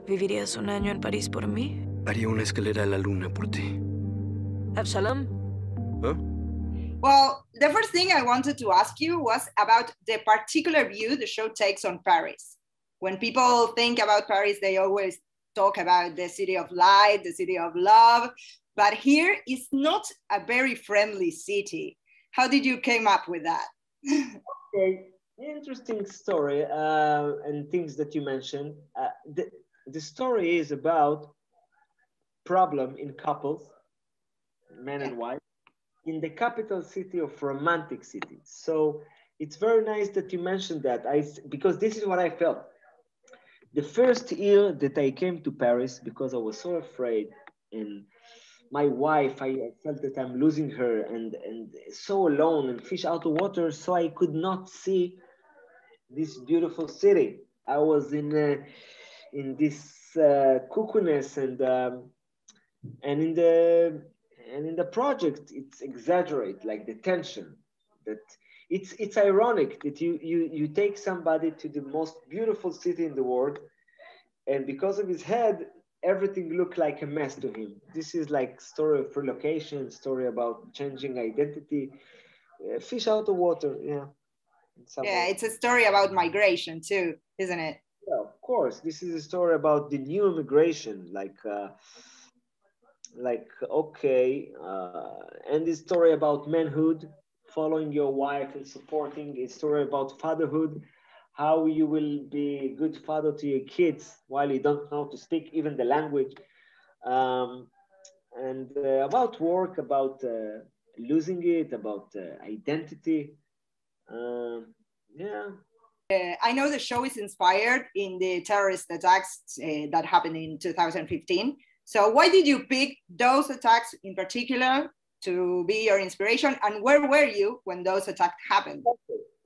¿Vivirías un año en París por mí? Haría una escalera a la luna por ti. Avshalom? ¿Ah? Well, the first thing I wanted to ask you was about the particular view the show takes on Paris. When people think about Paris, they always talk about the city of light, the city of love, but here is not a very friendly city. How did you came up with that? Okay, interesting story and things that you mentioned. The story is about problem in couples, man and wife, in the capital city of romantic city. So it's very nice that you mentioned that. Because this is what I felt. The first year that I came to Paris, because I was so afraid, and my wife, I felt that I'm losing her and so alone and fish out of water, so I could not see this beautiful city. I was in this cuckoo-ness and in the project it's exaggerate, like the tension, that it's ironic that you take somebody to the most beautiful city in the world, and because of his head everything looked like a mess to him. This is like story of relocation, story about changing identity, fish out of water. Yeah, it's a story about migration too, isn't it? Yeah, of course. This is a story about the new immigration, okay, and this story about manhood, following your wife and supporting. A story about fatherhood, how you will be a good father to your kids while you don't know to speak even the language, and about work, about losing it, about identity. Yeah. I know the show is inspired in the terrorist attacks that happened in 2015. So why did you pick those attacks in particular to be your inspiration? And where were you when those attacks happened?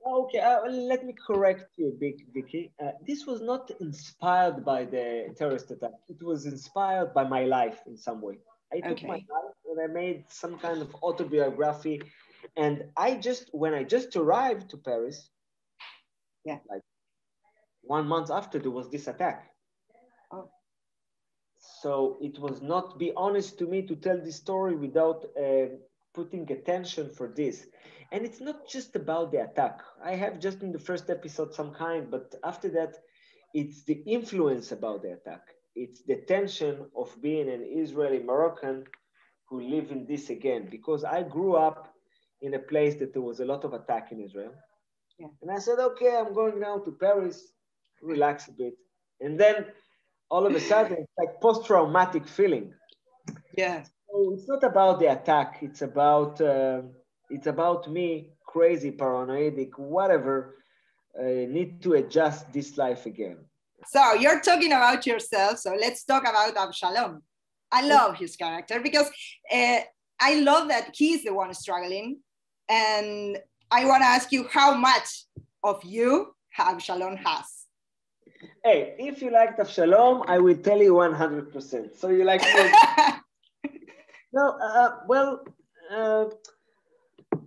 Okay. Let me correct you, Vicky. This was not inspired by the terrorist attack. It was inspired by my life in some way. I took my life and I made some kind of autobiography. And when I just arrived to Paris, like 1 month after, there was this attack. Oh. So it was not be honest to me to tell this story without putting attention for this. And it's not just about the attack. I have just in the first episode some kind, but after that, it's the influence about the attack. It's the tension of being an Israeli Moroccan who live in this again. Because I grew up in a place that there was a lot of attack in Israel. Yeah. And I said, okay, I'm going now to Paris, relax a bit. And then all of a sudden, it's like post-traumatic feeling. Yeah. So it's not about the attack. It's about me, crazy, paranoid, whatever, need to adjust this life again. So you're talking about yourself. So let's talk about Avshalom. I love his character because I love that he's the one struggling. And I want to ask you how much of you Avshalom has. Hey, if you liked Avshalom, I will tell you 100%. So you like No,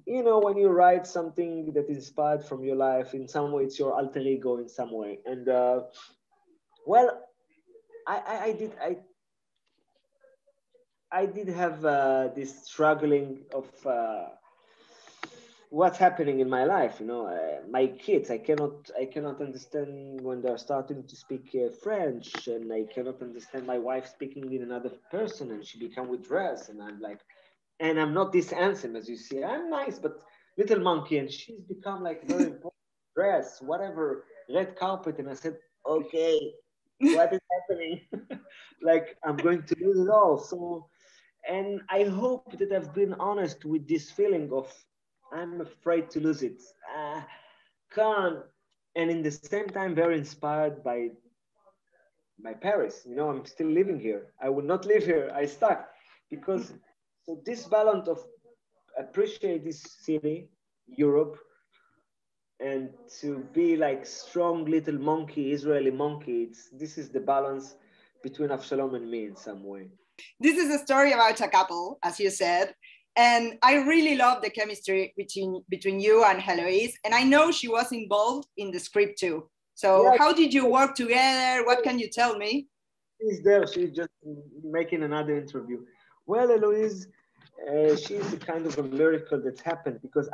you know, when you write something that is inspired from your life, in some way it's your alter ego in some way. And I did have this struggling of what's happening in my life. You know, my kids, I cannot understand when they're starting to speak French, and I cannot understand my wife speaking in another person, and she become withdraws, and I'm like, and I'm not this handsome as you see. I'm nice, but little monkey, and she's become like very important dress, whatever, red carpet, and I said, okay, what is happening? Like I'm going to lose it all. So, and I hope that I've been honest with this feeling of I'm afraid to lose it. Can't. And in the same time, very inspired by Paris. You know, I'm still living here. I would not live here. I stuck because so this balance of appreciate this city, Europe, and to be like strong little monkey, Israeli monkey. This is the balance between Avshalom and me in some way. This is a story about a couple, as you said. And I really love the chemistry between you and Heloise. And I know she was involved in the script too. So yes. How did you work together? What can you tell me? She's there. She's just making another interview. Well, Eloise, she's a kind of a miracle that's happened because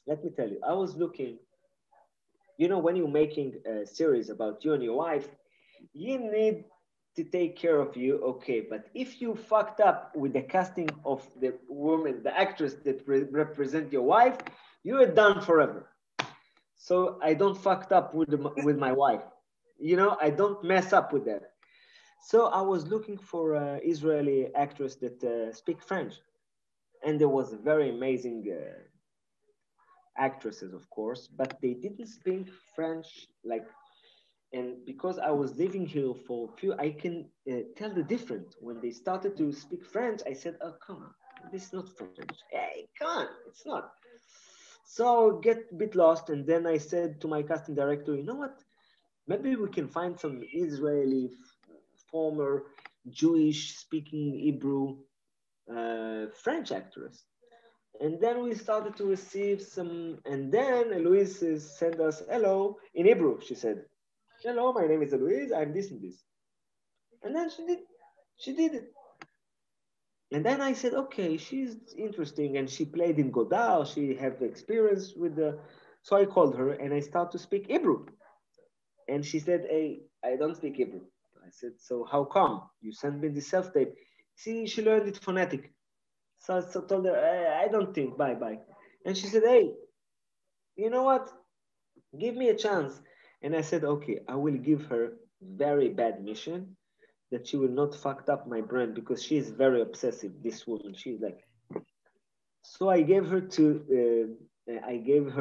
let me tell you, I was looking, when you're making a series about you and your wife, you need to take care of you, okay. But if you fucked up with the casting of the woman, the actress that represent your wife, you are done forever. So I don't fucked up with my wife. I don't mess up with that. So I was looking for an Israeli actress that speak French. And there was very amazing actresses, of course, but they didn't speak French and because I was living here for a few, I can tell the difference. When they started to speak French, I said, oh, come on, this is not French. Hey, come on, it's not. So get a bit lost. And then I said to my casting director, you know what? Maybe we can find some Israeli former Jewish speaking Hebrew French actress. And then we started to receive some, and then Eloise sent us, hello, in Hebrew, she said, hello, my name is Eloise, I'm this and this. And then she did it. And then I said, okay, she's interesting. And she played in Godard, she had experience with so I called her and I started to speak Hebrew. And she said, hey, I don't speak Hebrew. I said, so how come? You sent me the self-tape. See, she learned it phonetic. So I told her, I don't think, bye. And she said, hey, you know what? Give me a chance. And I said, okay, I will give her very bad mission that she will not fuck up my brand because she is very obsessive, this woman. She's like, so I gave her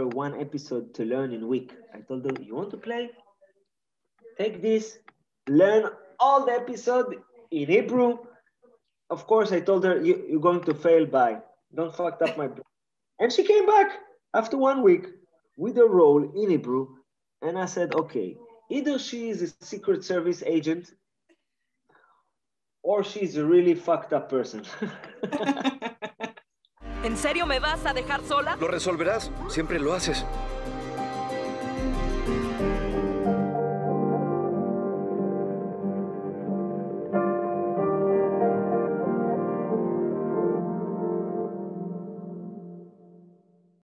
one episode to learn in a week. I told her, you want to play? Take this, learn all the episode in Hebrew. Of course, I told her, you're going to fail, bye. Don't fuck up my brand. And she came back after 1 week with a role in Hebrew. And I said, okay, either she is a Secret Service agent or she's a really fucked up person. ¿En serio me vas a dejar sola? Lo resolverás. Siempre lo haces.